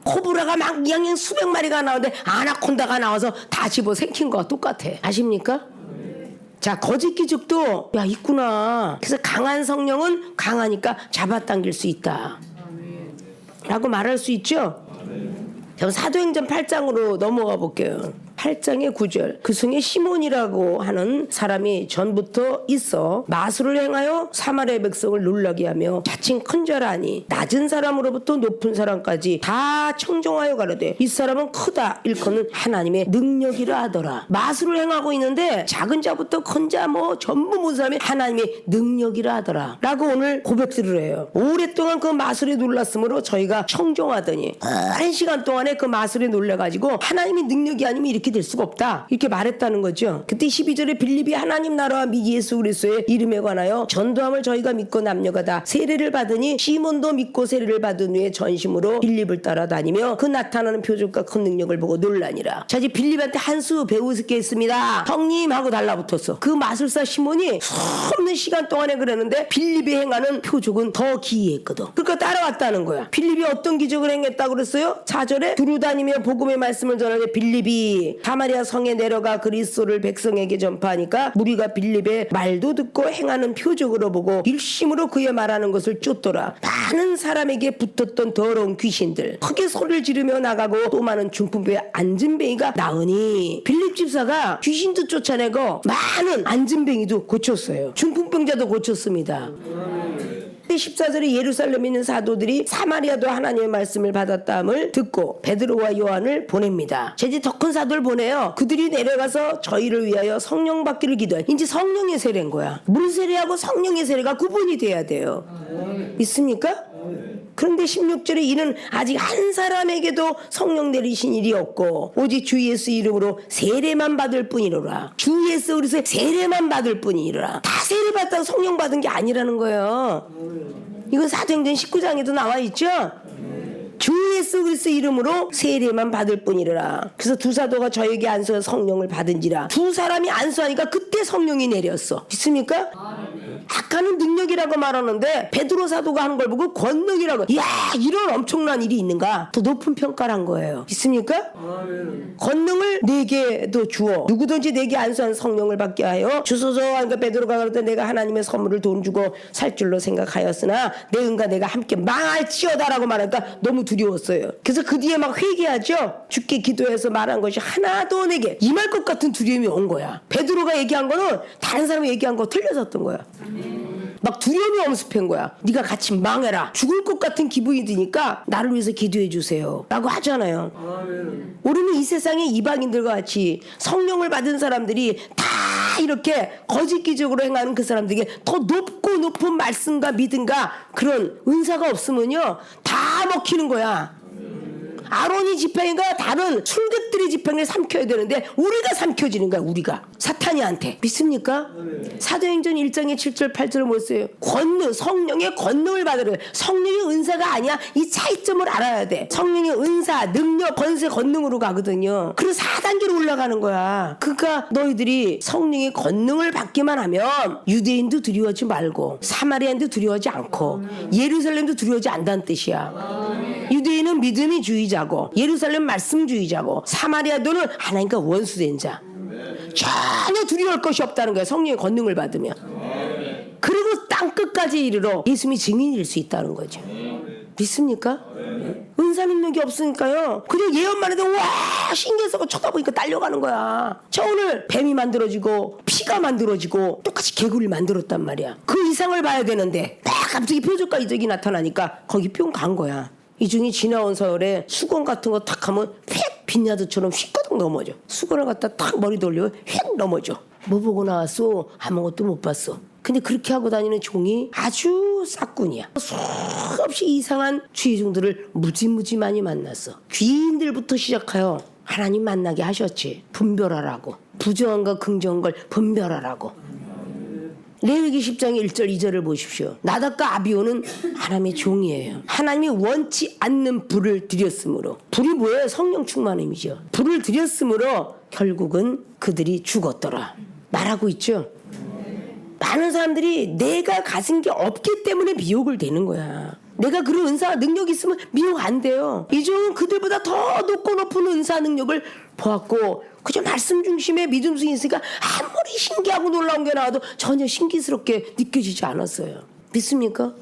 코브라가 막 양양 수백 마리가 나오는데 아나콘다가 나와서 다 집어 생긴 거와 똑같아. 아십니까? 자, 거짓 기적도 야 있구나. 그래서 강한 성령은 강하니까 잡아당길 수 있다 라고 말할 수 있죠. 그럼 사도행전 8장으로 넘어가 볼게요. 8장의 9절 그 중에 시몬이라고 하는 사람이 전부터 있어 마술을 행하여 사마리아 백성을 놀라게 하며 자칭 큰 자라니 낮은 사람으로부터 높은 사람까지 다 청정하여 가로되 이 사람은 크다 일컫는 하나님의 능력이라 하더라. 마술을 행하고 있는데 작은 자부터 큰 자 뭐 전부 모든 사람이 하나님의 능력이라 하더라 라고 오늘 고백들을 해요. 오랫동안 그 마술에 놀랐으므로 저희가 청정하더니 오랜 시간 동안에 그 마술에 놀래가지고 하나님의 능력이 아니면 이렇게 될 수가 없다 이렇게 말했다는 거죠. 그때 12절에 빌립이 하나님 나라와 미 예수 그리스도의 이름에 관하여 전도함을 저희가 믿고 남녀가 다 세례를 받으니 시몬도 믿고 세례를 받은 후에 전심으로 빌립을 따라다니며 그 나타나는 표적과 큰 능력을 보고 놀라니라. 자 이제 빌립한테 한 수 배우게 했습니다. 형님 하고 달라붙었어. 그 마술사 시몬이 수없는 시간 동안에 그랬는데 빌립이 행하는 표적은 더 기이했거든. 그러니까 따라왔다는 거야. 빌립이 어떤 기적을 행했다고 그랬어요? 4절에 두루 다니며 복음의 말씀을 전하되 빌립이 사마리아 성에 내려가 그리스도를 백성에게 전파하니까 무리가 빌립의 말도 듣고 행하는 표적으로 보고 일심으로 그의 말하는 것을 쫓더라. 많은 사람에게 붙었던 더러운 귀신들 크게 소리를 지르며 나가고 또 많은 중풍병에 앉은뱅이가 나으니 빌립 집사가 귀신도 쫓아내고 많은 앉은뱅이도 고쳤어요. 중풍병자도 고쳤습니다. 14절에 예루살렘에 있는 사도들이 사마리아도 하나님의 말씀을 받았다함을 듣고 베드로와 요한을 보냅니다. 이제 더 큰 사도를 보내요. 그들이 내려가서 저희를 위하여 성령 받기를 기도해. 이제 성령의 세례인 거야. 물 세례하고 성령의 세례가 구분이 돼야 돼요. 있습니까? 그런데 16절에 이는 아직 한 사람에게도 성령 내리신 일이 없고 오직 주 예수 이름으로 세례만 받을 뿐이로라. 주 예수 그리스도의 세례만 받을 뿐이로라. 다 세례 받다가 성령 받은 게 아니라는 거예요. 이건 사도행전 19장에도 나와 있죠. 주 예수 그리스도 이름으로 세례만 받을 뿐이라. 그래서 두 사도가 저에게 안수해 성령을 받은지라. 두 사람이 안수하니까 그때 성령이 내렸어. 있습니까? 아까는 능력이라고 말하는데 베드로 사도가 하는 걸 보고 권능이라고. 이야 이런 엄청난 일이 있는가. 더 높은 평가를 한 거예요. 있습니까? 권능을 내게도 주어 누구든지 내게 안수한 성령을 받게 하여 주소서. 하니까 베드로가 그럴 내가 하나님의 선물을 돈 주고 살 줄로 생각하였으나 내 은과 내가 함께 망할지어다라고 말하니까 너무 두려웠어요. 그래서 그 뒤에 막 회개하죠. 주께 기도해서 말한 것이 하나도 내게 임할 것 같은 두려움이 온 거야. 베드로가 얘기한 거는 다른 사람이 얘기한 거 틀려졌던 거야. 막 두려움이 엄습한 거야. 네가 같이 망해라. 죽을 것 같은 기분이 드니까 나를 위해서 기도해 주세요 라고 하잖아요. 우리는 이 세상의 이방인들과 같이 성령을 받은 사람들이 다 이렇게 거짓 기적으로 행하는 그 사람들에게 더 높고 높은 말씀과 믿음과 그런 은사가 없으면요 다 먹히는 거야. 아론이 지팡이가 다른 술객들의 지팡이를 삼켜야 되는데 우리가 삼켜지는 거야. 우리가 사탄이한테. 믿습니까? 사도행전 1장의 7절 8절을 뭐였어요? 권능, 성령의 권능을 받으려. 성령의 은사가 아니야. 이 차이점을 알아야 돼. 성령의 은사, 능력, 권세, 권능으로 가거든요. 그래서 4단계로 올라가는 거야. 그러니까 너희들이 성령의 권능을 받기만 하면 유대인도 두려워하지 말고 사마리아인도 두려워하지 않고 예루살렘도 두려워하지 않다는 뜻이야. 유대인은 믿음이 주의자 예루살렘 말씀주의자고 사마리아도는 하나님과 원수된 자. 전혀 두려울 것이 없다는 거예요. 성령의 권능을 받으면. 그리고 땅끝까지 이르러 예수님이 증인일 수 있다는 거죠. 믿습니까? 은사 능력이 없으니까요 그냥 예언만 해도 와 신경 쓰고 쳐다보니까 딸려가는 거야. 저 오늘 뱀이 만들어지고 피가 만들어지고 똑같이 개구리를 만들었단 말이야. 그 이상을 봐야 되는데 막 갑자기 표적과 이적이 나타나니까 거기 뿅 간 거야. 이중이 지나온 서울에 수건 같은 거 탁 하면 휙 빈야드처럼 휙거덕 넘어져. 수건을 갖다 탁 머리 돌리면 휙 넘어져. 뭐 보고 나왔어? 아무것도 못 봤어. 근데 그렇게 하고 다니는 종이 아주 싹군이야. 수없이 이상한 죄종들을 무지무지 많이 만났어. 귀인들부터 시작하여 하나님 만나게 하셨지. 분별하라고. 부정한과 긍정한 걸 분별하라고. 레위기 10장의 1절 2절을 보십시오. 나답과 아비오는 하나님의 종이에요. 하나님이 원치 않는 불을 들였으므로. 불이 뭐예요? 성령 충만함이죠. 불을 들였으므로 결국은 그들이 죽었더라. 말하고 있죠. 많은 사람들이 내가 가진 게 없기 때문에 미혹을 되는 거야. 내가 그런 은사 능력이 있으면 미혹 안 돼요. 이 종은 그들보다 더 높고 높은 은사 능력을 보았고 그저 말씀 중심의 믿음성이 있으니까 아무리 신기하고 놀라운 게 나와도 전혀 신기스럽게 느껴지지 않았어요. 믿습니까?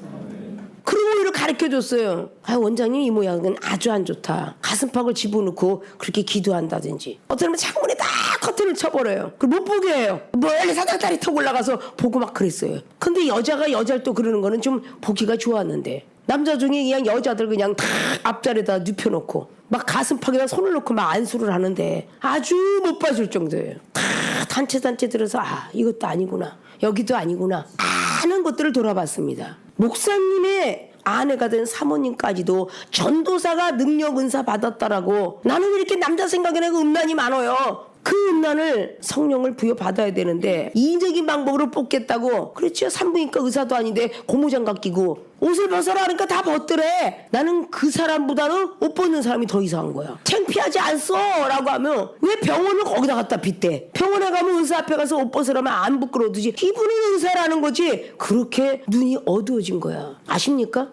그리고 오히려 가르쳐줬어요. 아, 원장님 이 모양은 아주 안 좋다. 가슴팍을 집어넣고 그렇게 기도한다든지. 어떤 사람은 창문에 다 커튼을 쳐버려요. 그걸 못 보게 해요. 멀리 사닥다리 타고 올라가서 보고 막 그랬어요. 근데 여자가 여자를 또 그러는 거는 좀 보기가 좋았는데, 남자 중에 그냥 여자들 그냥 다 앞자리에다 눕혀놓고 막 가슴팍에다 손을 놓고 막 안수를 하는데 아주 못 봐줄 정도예요. 다 단체 들어서 아, 이것도 아니구나, 여기도 아니구나 하는 것들을 돌아봤습니다. 목사님의 아내가 된 사모님까지도 전도사가 능력 은사 받았다라고, 나는 왜 이렇게 남자 생각에 내가 음란이 많아요. 그 음란을 성령을 부여받아야 되는데 이적인 방법으로 뽑겠다고, 그렇죠, 산부인과 의사도 아닌데 고무장갑 끼고 옷을 벗어라 하니까 다 벗더래. 나는 그 사람보다는 옷 벗는 사람이 더 이상한 거야. 창피하지 않소 라고 하면 왜 병원을 거기다 갖다 빗대. 병원에 가면 의사 앞에 가서 옷 벗으라면 안 부끄러워지지. 이분은 의사라는 거지. 그렇게 눈이 어두워진 거야. 아십니까?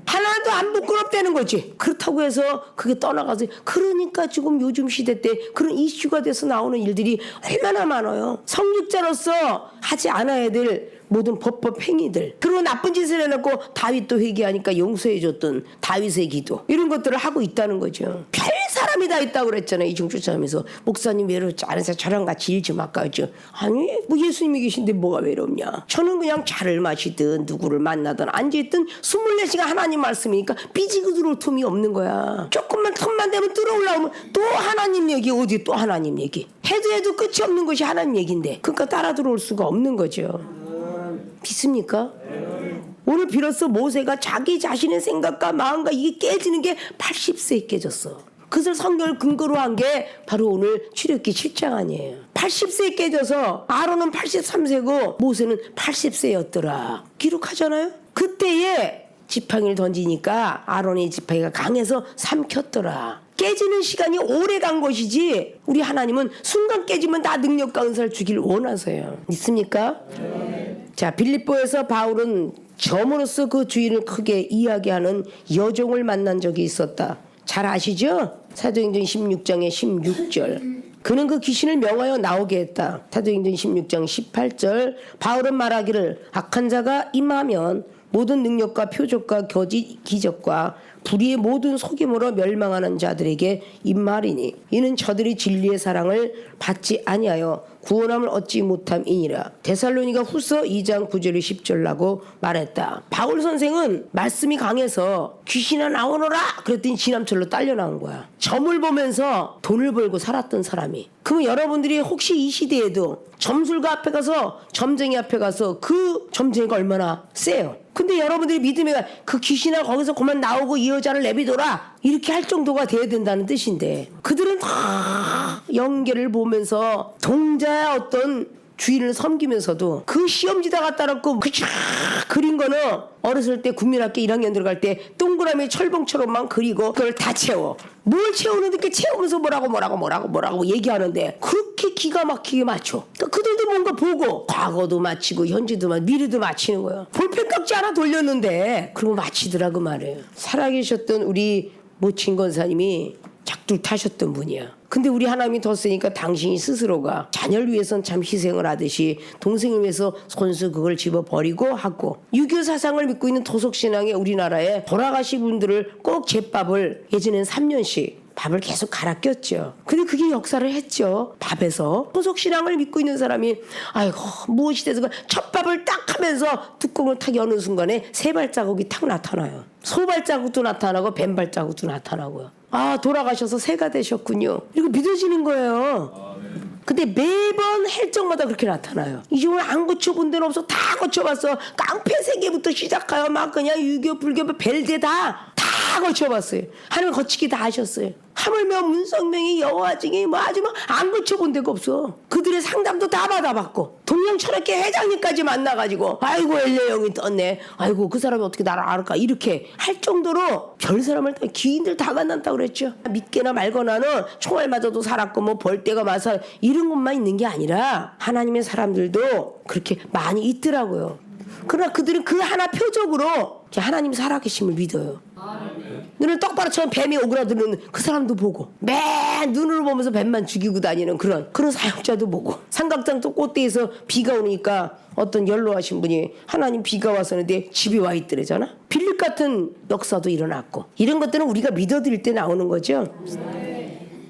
하나도 안 부끄럽다는 거지. 그렇다고 해서 그게 떠나가서, 그러니까 지금 요즘 시대 때 그런 이슈가 돼서 나오는 일들이 얼마나 많아요. 성직자로서 하지 않아야 될 모든 법법 행위들, 그리고 나쁜 짓을 해놓고 다윗도 회개하니까 용서해줬던 다윗의 기도, 이런 것들을 하고 있다는 거죠. 별 사람이 다 있다고 그랬잖아요. 이중주차하면서 목사님 외롭지 않으세요? 저랑 같이 일 좀 할까요? 아니, 뭐 예수님이 계신데 뭐가 외롭냐. 저는 그냥 차를 마시든 누구를 만나든 앉아있든 24시간 하나님 말씀이니까 삐지고 들어올 틈이 없는 거야. 조금만 틈만 되면 들어올라오면 또 하나님 얘기, 어디 또 하나님 얘기, 해도 끝이 없는 것이 하나님 얘기인데, 그러니까 따라 들어올 수가 없는 거죠. 믿습니까? 오늘 비로소 모세가 자기 자신의 생각과 마음과 이게 깨지는 게 80세에 깨졌어. 그것을 성경을 근거로 한 게 바로 오늘 출애굽기 7장 아니에요. 80세에 깨져서 아론은 83세고 모세는 80세였더라 기록하잖아요. 그때에 지팡이를 던지니까 아론의 지팡이가 강해서 삼켰더라. 깨지는 시간이 오래 간 것이지, 우리 하나님은 순간 깨지면 다 능력과 은사를 주길 원하세요. 믿습니까? 자, 빌립보에서 바울은 점으로서 그 주인을 크게 이야기하는 여종을 만난 적이 있었다. 잘 아시죠? 사도행전 16장의 16절. 그는 그 귀신을 명하여 나오게 했다. 사도행전 16장 18절. 바울은 말하기를 악한 자가 임하면 모든 능력과 표적과 거짓 기적과 불의의 모든 속임으로 멸망하는 자들에게 임하리니 이는 저들이 진리의 사랑을 받지 아니하여 구원함을 얻지 못함이니라. 데살로니가 후서 2장 9절 10절라고 말했다. 바울 선생은 말씀이 강해서 귀신아 나오너라 그랬더니 지남철로 딸려 나온 거야. 점을 보면서 돈을 벌고 살았던 사람이. 그러면 여러분들이 혹시 이 시대에도 점술가 앞에 가서, 점쟁이 앞에 가서 그 점쟁이가 얼마나 세요. 근데 여러분들이 믿음에 그 귀신아 거기서 그만 나오고 이 여자를 내비둬라 이렇게 할 정도가 돼야 된다는 뜻인데, 그들은 다 연계를 보면서 동자의 어떤 주인을 섬기면서도 그 시험지다 갖다 놓고 그린 거는 어렸을 때 국민학교 1학년 들어갈 때 동그라미 철봉처럼만 그리고 그걸 다 채워. 뭘 채우는데 이렇게 채우면서 뭐라고 얘기하는데 그렇게 기가 막히게 맞춰. 그러니까 그들도 뭔가 보고 과거도 맞히고 현재도 맞히고 미래도 맞히는 거야. 볼펜 깎지 않아 돌렸는데 그러고 맞히더라고 말이에요. 살아계셨던 우리 모친 권사님이 작두를 타셨던 분이야. 근데 우리 하나님이 더 세니까 당신이 스스로가 자녀를 위해서는 참 희생을 하듯이 동생을 위해서 손수 그걸 집어버리고 하고, 유교 사상을 믿고 있는 토속신앙의 우리나라에 돌아가신 분들을 꼭 제밥을 예전엔 3년씩 밥을 계속 갈아 꼈죠. 근데 그게 역사를 했죠. 밥에서 토속신앙을 믿고 있는 사람이 아이고 무엇이 돼서 첫 밥을 딱 하면서 뚜껑을 탁 여는 순간에 새 발자국이 탁 나타나요. 소 발자국도 나타나고 뱀 발자국도 나타나고요. 아, 돌아가셔서 새가 되셨군요. 이거 믿어지는 거예요. 근데 매번 헬정마다 그렇게 나타나요. 이종을 안 고쳐본 데는 없어. 다 고쳐봤어. 깡패 세계부터 시작하여 막 그냥 유교, 불교, 벨제 다 거쳐봤어요. 하나님 거치기 다 하셨어요. 하물며 문성명이 여호와증이 뭐 아주 안 고쳐본 데가 없어. 그들의 상담도 다 받아봤고 동양철학회 회장님까지 만나가지고 아이고 엘레형이 떴네. 아이고 그 사람이 어떻게 나를 알을까 이렇게 할 정도로 별 사람을 다 귀인들 다 만난다고 그랬죠. 믿게나 말거나는 총알 맞아도 살았고 뭐 벌떼가 맞아 이런 것만 있는 게 아니라 하나님의 사람들도 그렇게 많이 있더라고요. 그러나 그들은 그 하나 표적으로 하나님 살아계심을 믿어요. 눈을 똑바로 쳐면 뱀이 오그라드는 그 사람도 보고, 맨 눈으로 보면서 뱀만 죽이고 다니는 그런 사역자도 보고, 삼각장 또 꽃대에서 비가 오니까 어떤 연로하신 분이 하나님 비가 와서는데 집에 와 있더래잖아. 빌립 같은 역사도 일어났고, 이런 것들은 우리가 믿어드릴 때 나오는 거죠.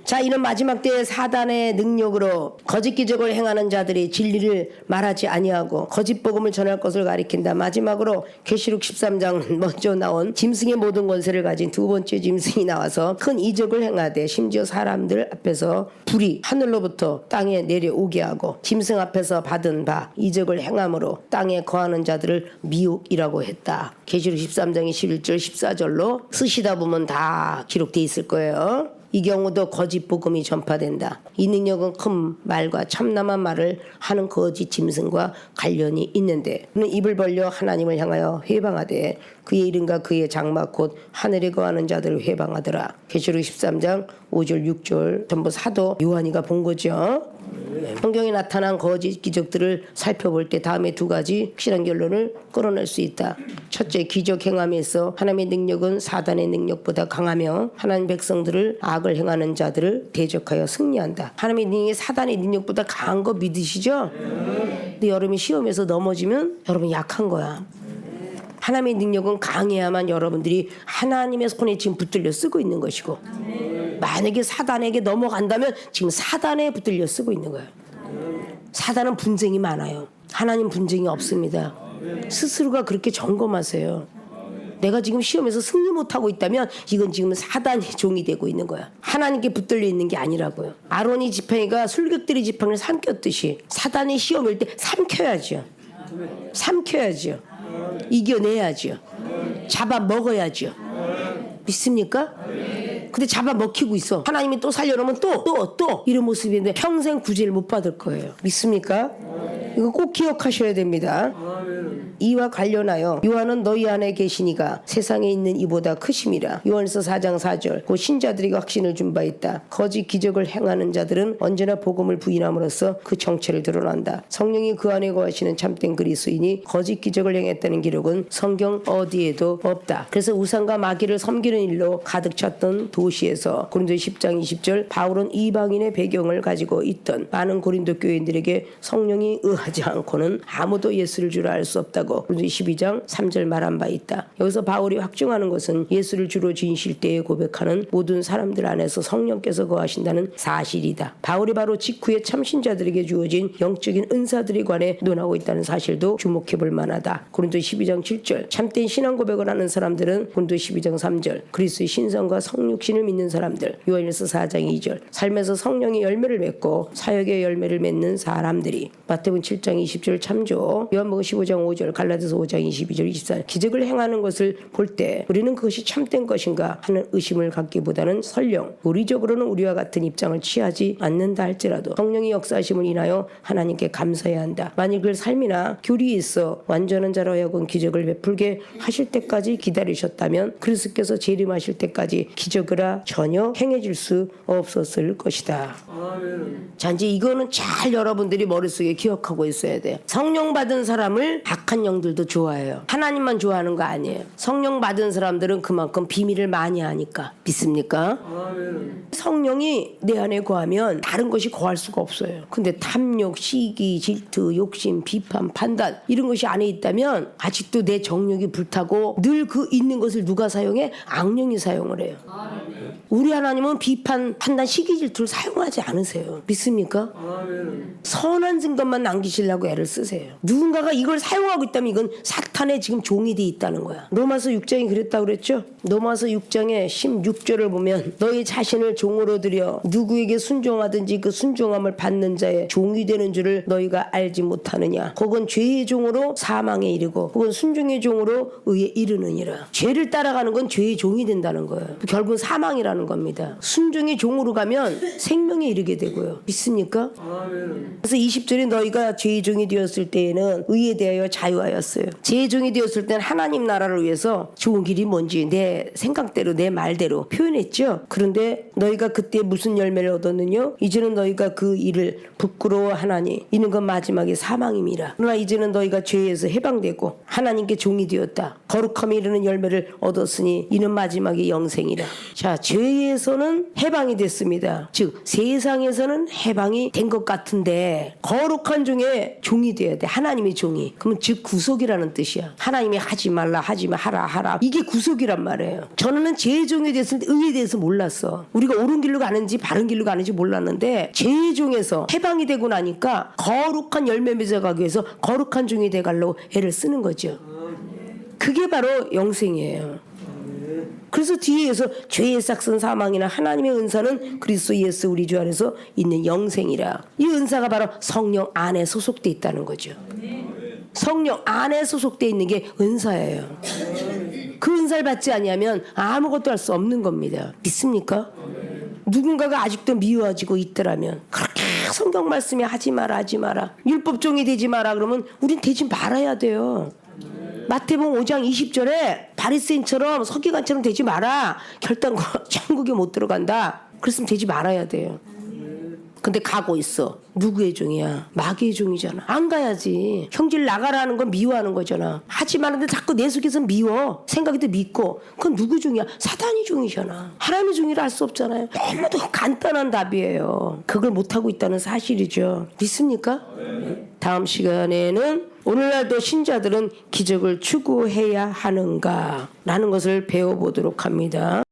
자, 이런 마지막 때에 사단의 능력으로 거짓 기적을 행하는 자들이 진리를 말하지 아니하고 거짓 복음을 전할 것을 가리킨다. 마지막으로 계시록 13장 먼저 나온 짐승의 모든 권세를 가진 두 번째 짐승이 나와서 큰 이적을 행하되 심지어 사람들 앞에서 불이 하늘로부터 땅에 내려오게 하고 짐승 앞에서 받은 바 이적을 행함으로 땅에 거하는 자들을 미혹이라고 했다. 계시록 13장의 11절 14절로 쓰시다 보면 다 기록돼 있을 거예요. 이 경우도 거짓 복음이 전파된다. 이 능력은 큰 말과 참남한 말을 하는 거짓 짐승과 관련이 있는데, 그는 입을 벌려 하나님을 향하여 회방하되 그의 이름과 그의 장막 곧 하늘에 거하는 자들을 회방하더라. 계시록 13장 5절 6절 전부 사도 요한이가 본 거죠. 성경에 나타난 거짓 기적들을 살펴볼 때 다음에 두 가지 확실한 결론을 끌어낼 수 있다. 첫째, 기적 행함에 있어 하나님의 능력은 사단의 능력보다 강하며 하나님 백성들을 악을 행하는 자들을 대적하여 승리한다. 하나님의 능력이 사단의 능력보다 강한 거 믿으시죠? 근데 여러분이 시험에서 넘어지면 여러분 약한 거야. 하나님의 능력은 강해야만 여러분들이 하나님의 손에 지금 붙들려 쓰고 있는 것이고, 만약에 사단에게 넘어간다면 지금 사단에 붙들려 쓰고 있는 거예요. 사단은 분쟁이 많아요. 하나님 분쟁이 없습니다. 스스로가 그렇게 점검하세요. 내가 지금 시험에서 승리 못하고 있다면 이건 지금 사단의 종이 되고 있는 거야. 하나님께 붙들려 있는 게 아니라고요. 아론이 지팡이가 술객들의 지팡이를 삼켰듯이 사단의 시험일 때 삼켜야죠. 삼켜야죠. 이겨내야죠. 잡아먹어야죠. 믿습니까? 근데 잡아먹히고 있어. 하나님이 또 살려놓으면 또 이런 모습인데 평생 구제를 못 받을 거예요. 믿습니까? 이거 꼭 기억하셔야 됩니다. 이와 관련하여 요한은 너희 안에 계시니가 세상에 있는 이보다 크심이라. 요한일서 4장 4절 곧 신자들에게 확신을 준 바 있다. 거짓 기적을 행하는 자들은 언제나 복음을 부인함으로써 그 정체를 드러난다. 성령이 그 안에 거하시는 참된 그리스도인이 거짓 기적을 행했다는 기록은 성경 어디에도 없다. 그래서 우상과 마귀를 섬기는 일로 가득 찼던 도시에서 고린도 10장 20절 바울은 이방인의 배경을 가지고 있던 많은 고린도 교인들에게 성령이 의하지 않고는 아무도 예수를 주로 알 수 없다고 고린도 12장 3절 말한 바 있다. 여기서 바울이 확증하는 것은 예수를 주로 지니실 때에 고백하는 모든 사람들 안에서 성령께서 거하신다는 사실이다. 바울이 바로 직후에 참신자들에게 주어진 영적인 은사들에 관해 논하고 있다는 사실도 주목해 볼 만하다. 고린도 12장 7절 참된 신앙 고백을 하는 사람들은 고린도 12장 3절 그리스도의 신성과 성육신을 믿는 사람들 요한일서 4장 2절 삶에서 성령의 열매를 맺고 사역의 열매를 맺는 사람들이 마태복음 7장 20절 참조 요한복음 15장 5절 갈라디아서 5장 22절 24절 기적을 행하는 것을 볼 때 우리는 그것이 참된 것인가 하는 의심을 갖기보다는 설령 우리적으로는 우리와 같은 입장을 취하지 않는다 할지라도 성령의 역사하심을 인하여 하나님께 감사해야 한다. 만일 그 삶이나 교리에 있어 완전한 자로 하여금 기적을 베풀게 하실 때까지 기다리셨다면 그리스도께서 재림하실 때까지 기적을 전혀 행해질 수 없었을 것이다. 자, 이제 이거는 잘 여러분들이 머릿속에 기억하고 있어야 돼요. 성령 받은 사람을 악한 영들도 좋아해요. 하나님만 좋아하는 거 아니에요. 성령 받은 사람들은 그만큼 비밀을 많이 하니까. 믿습니까? 성령이 내 안에 거하면 다른 것이 거할 수가 없어요. 근데 탐욕, 시기, 질투, 욕심, 비판, 판단 이런 것이 안에 있다면 아직도 내 정욕이 불타고 늘 그 있는 것을 누가 사용해? 악령이 사용을 해요. 우리 하나님은 비판, 판단, 시기, 질투를 사용하지 않으세요. 믿습니까? 선한 증거만 남기시려고 애를 쓰세요. 누군가가 이걸 사용하고 있다면 이건 사탄의 지금 종이 돼 있다는 거야. 로마서 6장이 그랬다고 그랬죠? 로마서 6장의 16절을 보면 너희 자신을 종으로 들여 누구에게 순종하든지 그 순종함을 받는 자의 종이 되는 줄을 너희가 알지 못하느냐. 혹은 죄의 종으로 사망에 이르고 혹은 순종의 종으로 의에 이르느니라. 죄를 따라가는 건 죄의 종이 된다는 거예요. 결국은 사망이라는 순종하라는 겁니다. 순종의 종으로 가면 생명에 이르게 되고요. 믿습니까? 그래서 20절에 너희가 죄의 종이 되었을 때에는 의에 대하여 자유하였어요. 죄의 종이 되었을 때는 하나님 나라를 위해서 좋은 길이 뭔지 내 생각대로 내 말대로 표현했죠. 그런데 너희가 그때 무슨 열매를 얻었느냐? 이제는 너희가 그 일을 부끄러워하나니 이는 건 마지막에 사망임이라. 그러나 이제는 너희가 죄에서 해방되고 하나님께 종이 되었다. 거룩함에 이르는 열매를 얻었으니 이는 마지막에 영생이라. 자, 죄에서는 해방이 됐습니다. 즉 세상에서는 해방이 된 것 같은데 거룩한 종의 종이 돼야 돼. 하나님의 종이. 그러면 즉 구속이라는 뜻이야. 하나님이 하지 말라 하지마 하라 이게 구속이란 말이에요. 저는 죄의 종이 됐을 때 의에 대해서 몰랐어. 우리가 옳은 길로 가는지 바른 길로 가는지 몰랐는데 죄의 종에서 해방이 되고 나니까 거룩한 열매 맺어가기 위해서 거룩한 종이 돼가려고 애를 쓰는 거죠. 그게 바로 영생이에요. 그래서 뒤에서 죄의 싹슨 사망이나 하나님의 은사는 그리스도 예수 우리 주 안에서 있는 영생이라. 이 은사가 바로 성령 안에 소속돼 있다는 거죠. 성령 안에 소속돼 있는 게 은사예요. 그 은사를 받지 아니하면 아무것도 할 수 없는 겁니다. 믿습니까? 누군가가 아직도 미워지고 있더라면 그렇게 성경 말씀에 하지 마라 율법종이 되지 마라 그러면 우린 되지 말아야 돼요. 마태복음 5장 20절에 바리새인처럼 서기관처럼 되지 마라. 결단코 천국에 못 들어간다. 그랬으면 되지 말아야 돼요. 근데 가고 있어. 누구의 종이야? 마귀의 종이잖아. 안 가야지. 형제를 나가라는 건 미워하는 거잖아. 하지 말는데 자꾸 내 속에서 미워. 생각에도 믿고. 그건 누구 종이야? 사단의 종이잖아. 하나님의 종이라 할 수 없잖아요. 너무도 간단한 답이에요. 그걸 못하고 있다는 사실이죠. 믿습니까? 다음 시간에는 오늘날도 신자들은 기적을 추구해야 하는가 라는 것을 배워보도록 합니다.